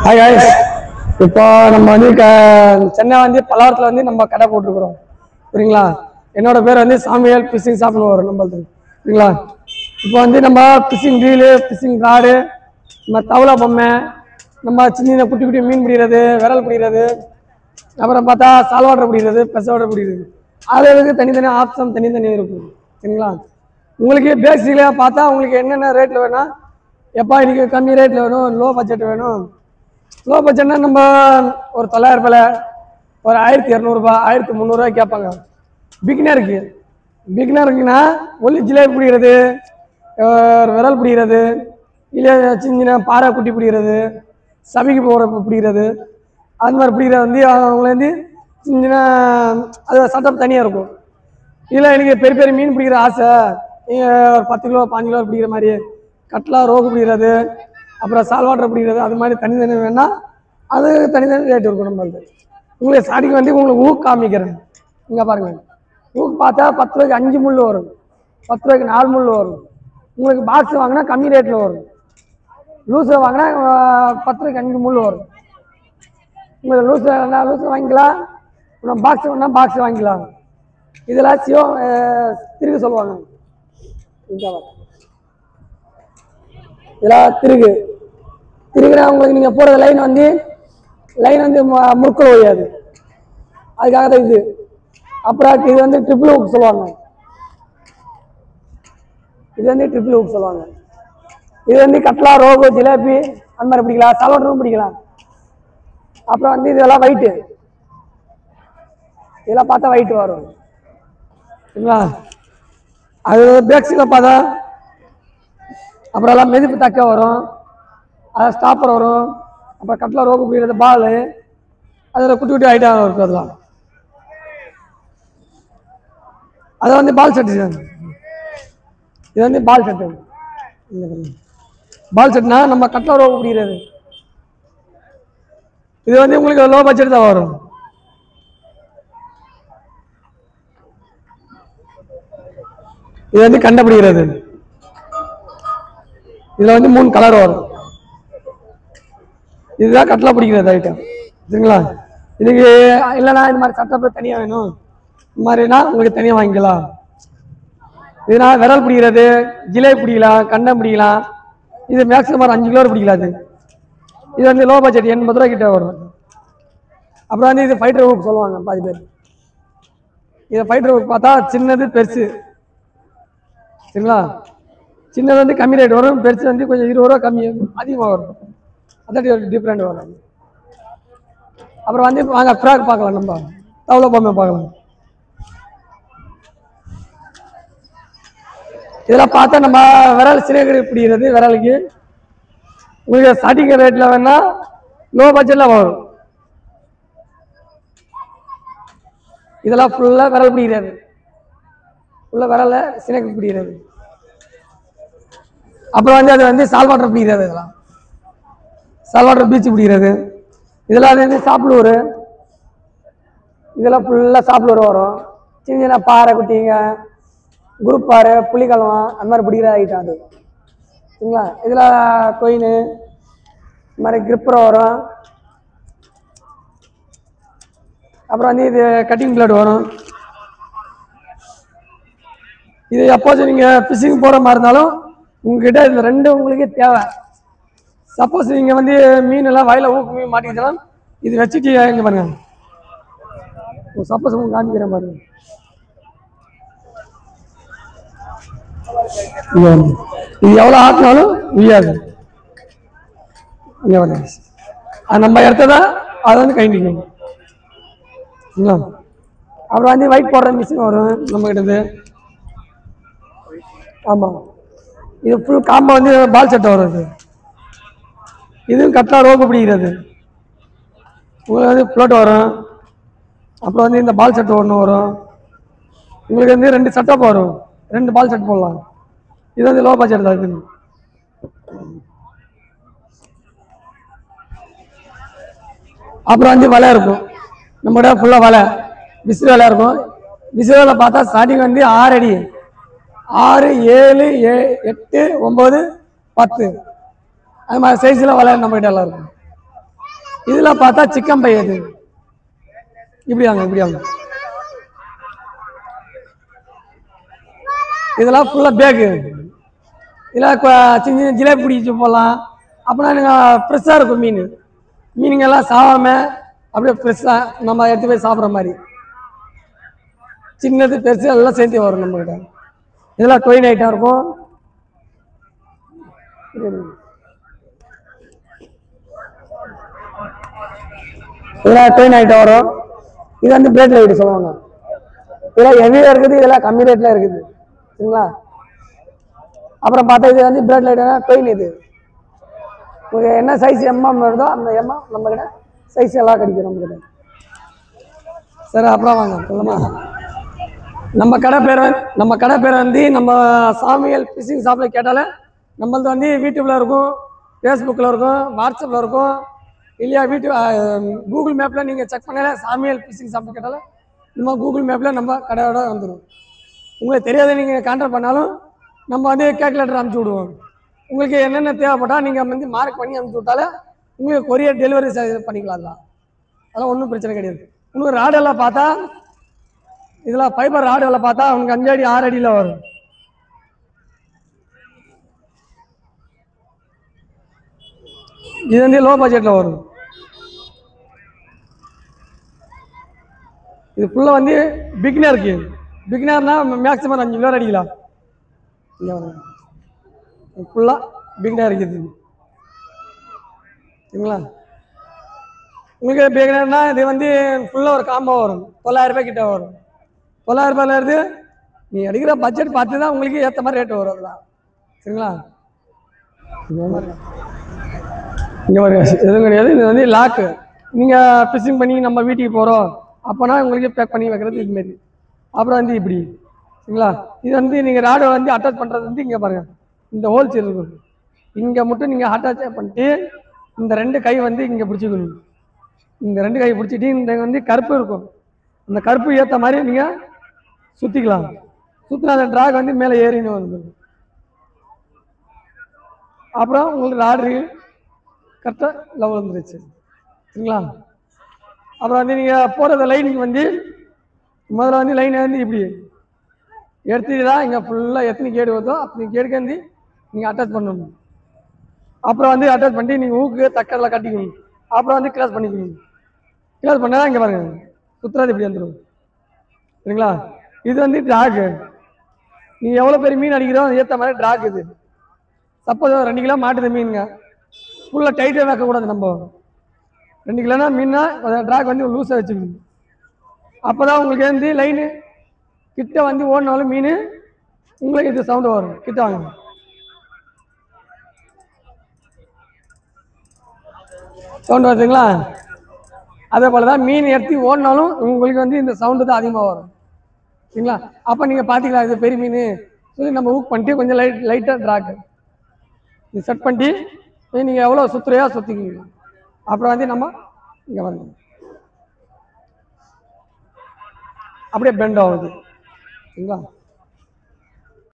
Hi guys, இப்போ நம்ம வந்து சென்னை வந்து பல்லாவரத்தில் வந்து நம்ம கடை போட்டிருக்கிறோம். சரிங்களா? என்னோட பேர் வந்து சாமியல் ஃபிஷிங் ஷாப்னு வரும் நம்மளுக்கு. சரிங்களா? இப்போ வந்து நம்ம ஃபிஷிங் ரீலு, ஃபிஷிங் ராடு, நம்ம தவளை பொம்மை, நம்ம சின்ன குட்டி குட்டி மீன் பிடிக்கிறது, விரல் பிடிக்கிறது, அப்புறம் பார்த்தா சால்வாட்டர் பிடிக்கிறது, பெசவாட்டர் பிடிக்கிறது, அதுக்கு தனித்தனி ஆப்ஷன் தனித்தனி இருக்கும். சரிங்களா? உங்களுக்கு பேசிக்கலாக பார்த்தா உங்களுக்கு என்னென்ன ரேட்டில் வேணும், எப்போ இன்றைக்கி கம்மி ரேட்டில் வேணும், லோ பட்ஜெட் வேணும். லோ பட்ஜெட்னா நம்ம ஒரு 900 ரூபாயில் ஒரு 1200 1300 கேட்பாங்க. பிகினருக்குன்னா ஒல்லி ஜிலேபி பிடிக்கிறது, விரல் பிடிக்கிறது, இல்லை சின்ன பாறை குட்டி பிடிக்கிறது, சபிக்கு போகிற பிடிக்கிறது, அது மாதிரி பிடிக்கிறது வந்து அவங்கள வந்து சின்ன அது சட்டம் தனியாக இருக்கும். இதில் எனக்கு பெரிய பெரிய மீன் பிடிக்கிற ஆசை, ஒரு 10 கிலோ 5 கிலோ பிடிக்கிற மாதிரி கட்லா ரோகு பிடிக்கிறது, அப்புறம் சால்வாட்டர் பிடிக்கிறது, அது மாதிரி தனித்தனி வேணால் அது தனித்தனி ரேட் இருக்கும். நம்மளுக்கு உங்களுக்கு ஸ்டார்டிங் வந்து உங்களுக்கு ஊக்கு காமிக்கிறேன். இங்கே பாருங்கள், ஊக்கு பார்த்தா 10 ரூபாய்க்கு 5 முள் வரும், 10 ரூபாய்க்கு 4 முள் வரும். உங்களுக்கு பாக்ஸ் வாங்கினா கம்மி ரேட்டில் வரும், லூஸில் வாங்கினா 10 ரூபாய்க்கு 5 முள் வரும். உங்களுக்கு லூஸில் வாங்கிக்கலாம், பாக்ஸ் வேணா பாக்ஸ் வாங்கிக்கலாம். இதெல்லாம் திருகு சொல்லுவாங்க. இதெல்லாம் திருகுனா உங்களுக்கு நீங்கள் போடுற லைன் வந்து முறுக்கள் ஓயாது, அதுக்காக தான் இது. அப்புறம் இது வந்து ட்ரிபிள் ஹூக் சொல்லுவாங்க. இது வந்து ட்ரிபிள் ஹூக் சொல்லுவாங்க. இது வந்து கட்லா ரோகு ஜிலேபி அந்த மாதிரி பிடிக்கலாம், சால்வாட்டரும் பிடிக்கலாம். அப்புறம் வந்து இதெல்லாம் ஒயிட்டு, இதெல்லாம் பார்த்தா ஒயிட்டு வரும். சரிங்களா? அது பேக்ஸில் பார்த்தா அப்புறம் எல்லாம் மெதிப்பு தக்க வரும், அது ஸ்டாப்பர் வரும், அப்புறம் கட்லா ரோகு பிடிக்கிறது பால், அதில் குட்டி குட்டி ஐட்டம் இருக்கும். அதெல்லாம் அதை வந்து பால் செட்டு, இது வந்து பால் செட்டு. பால் செட்னா நம்ம கட்லா ரோகு பிடிக்கிறது. இது வந்து உங்களுக்கு லோ பட்ஜெட் தான் வரும். இது வந்து கண்டுபிடிக்கிறது. இதுல வந்து 3 கலர் வரும். இதுதான் கட்லா பிடிக்கிறது ஐட்டம். சரிங்களா? இதுக்கு இல்லைன்னா இது மாதிரி சட்டப்பை தனியாக வேணும், இந்த மாதிரினா உங்களுக்கு தனியாக வாங்கிக்கலாம். இதுனா விரல் பிடிக்கிறது, ஜிலேபி பிடிக்கலாம், கண்டம் பிடிக்கலாம். இது மேக்ஸிமம் 5 கிலோ பிடிக்கலாது. இது வந்து லோ பட்ஜெட் 80 ரூபா கிட்ட வரும். அப்புறம் வந்து இது ஃபைட்டர் ஹூக் சொல்லுவாங்க பாதி பேர். இதை ஃபைட்டர் ஹூக் பார்த்தா சின்னது பெருசு. சரிங்களா? சின்னது வந்து கம்மி ரேட் வரும், பெருசு வந்து கொஞ்சம் 20 ரூபா கம்மி அதிகமாக வரும். அதான் டிஃப்ரெண்ட் வரும். அப்புறம் வந்து வாங்க ஃப்ராக் பார்க்கலாம், நம்ம தவளை பொம்மை பார்க்கலாம். இதெல்லாம் பார்த்தா நம்ம விரல் சிறகு பிடிக்கிறது, விரலுக்கு உங்களுக்கு ஸ்டார்டிங் ரேட்டில் வேணா லோ பட்ஜெட்டில் வரும். இதெல்லாம் ஃபுல்லாக விரல் பிடிக்கிறது, ஃபுல்லாக விரலை சிறகு பிடிக்கிறது. அப்புறம் வந்து அது வந்து சால்வாட்டர் பிடிக்கிறது, இதெல்லாம் சால்வாட்டர் பீச்சு பிடிக்கிறது. இதெல்லாம் வந்து சாப்பிடுவார், இதெல்லாம் ஃபுல்லாக சாப்பிடுவார் வரும். சின்ன சின்ன பாறை குட்டிங்க, குரூப் பாறை, புளிக்கலவம், அந்த மாதிரி பிடிக்கிற ஐட்டம் அது. சரிங்களா? இதில் கொயின் இந்த மாதிரி கிரிப்பர் வரும். அப்புறம் வந்து இது கட்டிங் பிளேட் வரும். இது எப்போதும் நீங்கள் ஃபிஷிங் போகிற மாதிரி இருந்தாலும் உங்ககிட்ட இது 2 உங்களுக்கு தேவை. சப்போஸ் நீங்கள் வந்து மீன் எல்லாம் வயலில் ஊக்கு மீன் மாட்டிக்கிட்டாலும் இது வச்சுட்டு இங்கே பாருங்க. சப்போஸ் உங்களுக்கு காமிக்கிற மாதிரி இது எவ்வளோ ஆட்டினாலும் உய்யாது. இங்கே பாருங்க, அது நம்ம இடத்த தான் அதை வந்து கை நிற்கும். அப்புறம் வந்து ஒயிட் போடுற மிஷின் வரும் நம்மகிட்ட. ஆமாம், இது ஃபுல் காம்போ வந்து பால் செட்டை வரும். இதுவும் கட்லா ரோகு பிடிக்கிறது. உங்களுக்கு வந்து ஃப்ளோட் வரும். அப்புறம் வந்து இந்த பால் செட்டு ஒன்று வரும். உங்களுக்கு வந்து 2 செட்டப் வரும், 2 பால் செட் போடலாம். இது வந்து லோ பட்ஜெட் தான். இது அப்புறம் வந்து வலை இருக்கும் நம்மகிட்ட, ஃபுல்லாக வலை விசிறு வலை இருக்கும். விசிறு வலை பார்த்தா ஸ்டார்டிங் வந்து 6 அடி, 6, 7, 8, 9, 10 அது மாதிரி சைஸில் வலை நம்மகிட்ட எல்லாம் இருக்கும். இதில் பார்த்தா சிக்கன் பை அது. இப்படி வாங்க, இப்படி வாங்க. இதெல்லாம் ஃபுல்லாக பேக்கு. இதில் சின்ன சின்ன ஜிலேபி பிடிச்சி போடலாம். அப்படின்னா நீங்கள் ஃப்ரெஷ்ஷாக இருக்கும் மீன். மீனுங்கெல்லாம் சாகாமல் அப்படியே ஃப்ரெஷ்ஷாக நம்ம எடுத்து போய் சாப்பிட்ற மாதிரி. சின்னது பெருசு எல்லாம் சேர்த்து வரும் நம்மக்கிட்ட. இதெல்லாம் டொயின் ஐட்டம் இருக்கும். இதெல்லாம் டொயின் ஐட்டம் வரும். இது வந்து பிளேட் லைட் சொல்லுவாங்க. இதெல்லாம் ஹெவியாக இருக்குது, இதெல்லாம் கம்மி ரேட்டில் இருக்குது. சரிங்களா? அப்புறம் பார்த்தா இது வந்து பிளேட் லைட்னா டொயின். இது உங்களுக்கு என்ன சைஸ் எம்எம் வருதோ அந்த எம்எம் நம்மக்கிட்ட சைஸ் எல்லாம் கிடைக்கும் நம்மக்கிட்ட. சரி, அப்புறம் வாங்க சொல்லுமா. நம்ம கடை பேர் வந்து நம்ம சாமியல் ஃபிஷிங் ஷாப்பில் கேட்டாலே நம்மளது வந்து யூடியூப்பில் இருக்கும், ஃபேஸ்புக்கில் இருக்கும், வாட்ஸ்அப்பில் இருக்கும். இல்லையா கூகுள் மேப்பில் நீங்கள் செக் பண்ணாலே சாமியல் ஃபிஷிங் ஷாப்பில் கேட்டாலே நம்ம கூகுள் மேப்பில் நம்ம கடையோட வந்துடும். உங்களுக்கு தெரியாத நீங்கள் கான்டாக்ட் பண்ணாலும் நம்ம வந்து கேல்குலேட்டர் அனுப்பிச்சி விடுவோம். உங்களுக்கு என்னென்ன தேவைப்பட்டால் நீங்கள் வந்து மார்க் பண்ணி அனுப்பிச்சி விட்டாலே உங்களுக்கு கொரியர் டெலிவரி பண்ணிக்கலாம். அதெல்லாம் ஒன்றும் பிரச்சனை கிடையாது. இன்னொரு ராடெல்லாம் பார்த்தா இதெல்லாம் ஃபைபர் ராடுகளை பார்த்தா அவனுக்கு 5 அடி 6 அடியில் வரும். இது வந்து லோ பட்ஜெட்டில் வரும். இது ஃபுல்லாக வந்து பிகினருக்கு. பிகினர்னா மேக்ஸிமம் 5 கிலோ அடிக்கலாம். ஃபுல்லாக பிகினர் இருக்குது. சரிங்களா? உங்களுக்கு பிகினர்னா இது வந்து ஃபுல்லாக ஒரு காம்போ வரும். 900 ரூபாய் கிட்ட வரும். 900 ரூபாயில இருந்து நீ அடிக்கிற பட்ஜெட் பார்த்து தான் உங்களுக்கு ஏற்ற மாதிரி ரேட்டு வரும். அதெல்லாம் சரிங்களா? இங்கே ஒரு எதுவும் கிடையாது. இது வந்து லாக்கு. நீங்கள் ஃபிஷிங் பண்ணி நம்ம வீட்டுக்கு போகிறோம் அப்போனா உங்களுக்கு பேக் பண்ணி வைக்கிறது இதுமாரி. அப்புறம் வந்து இப்படி. சரிங்களா? இது வந்து நீங்கள் ராடை வந்து அட்டாச் பண்ணுறது வந்து இங்கே பாருங்கள், இந்த ஹோல்ஸ் இருக்கும். இங்கே மட்டும் நீங்கள் அட்டாச் பண்ணிட்டு இந்த 2 கை வந்து இங்கே பிடிச்சிக்கணும். இந்த 2 கை பிடிச்சிட்டு இந்த வந்து கருப்பு இருக்கும். அந்த கருப்பு ஏற்ற மாதிரி நீங்கள் சுற்றிக்கலாம். சுற்றினா அந்த ட்ராக் வந்து மேலே ஏறின்னு வந்து அப்புறம் உங்களுக்கு ராடு கரெக்டாக லெவல் வந்துருச்சு. சரிங்களா? அப்புறம் வந்து நீங்கள் போடுற லைனுக்கு வந்து முதல்ல வந்து லைனை வந்து இப்படி எடுத்துட்டு தான் இங்கே ஃபுல்லாக எத்தனை கேடு வருதோ அத்தனை கேடுக்கு வந்து நீங்கள் அட்டாச் பண்ணணும். அப்புறம் வந்து அட்டாச் பண்ணிட்டு நீங்கள் ஊக்கு தக்கரில் கட்டிக்கணும். அப்புறம் வந்து கிளாஸ் பண்ணிக்கணும். கிளாஸ் பண்ணால் இங்கே பாருங்க சுற்றுறது இப்படி வந்துடும். சரிங்களா? இது வந்து ட்ராக்கு. நீங்கள் எவ்வளோ பெரிய மீன் அடிக்கிறோம் அது ஏற்ற மாதிரி ட்ராக். இது சப்போஸ் 2 கிலோ மாட்டுது மீனுங்க, ஃபுல்லாக டைட்டாக வைக்கக்கூடாது. நம்ம 2 கிலோனா மீன்னா ட்ராக் வந்து லூஸாக வச்சுக்கணும். அப்போ தான் உங்களுக்கு வந்து லைனு கிட்ட வந்து ஓடினாலும் மீன் உங்களுக்கு இது சவுண்டு வரும். கிட்ட வாங்க. சவுண்டு வருதுங்களா? அதே போல் தான் மீன் எடுத்து ஓடினாலும் உங்களுக்கு வந்து இந்த சவுண்டு தான் அதிகமாக வரும். சரிங்களா? அப்போ நீங்கள் பார்த்தீங்களா இது பெரிய மீன் சொல்லி நம்ம ஊக் பண்ணிட்டு கொஞ்சம் லைட்டாக ட்ராக்கு இது செட் பண்ணிட்டு நீங்கள் எவ்வளோ சுற்றுறையாக சுற்றிக்கிங்க. அப்புறம் வந்து நம்ம இங்கே வந்து அப்படியே பெண்ட் ஆகுது. சரிங்களா?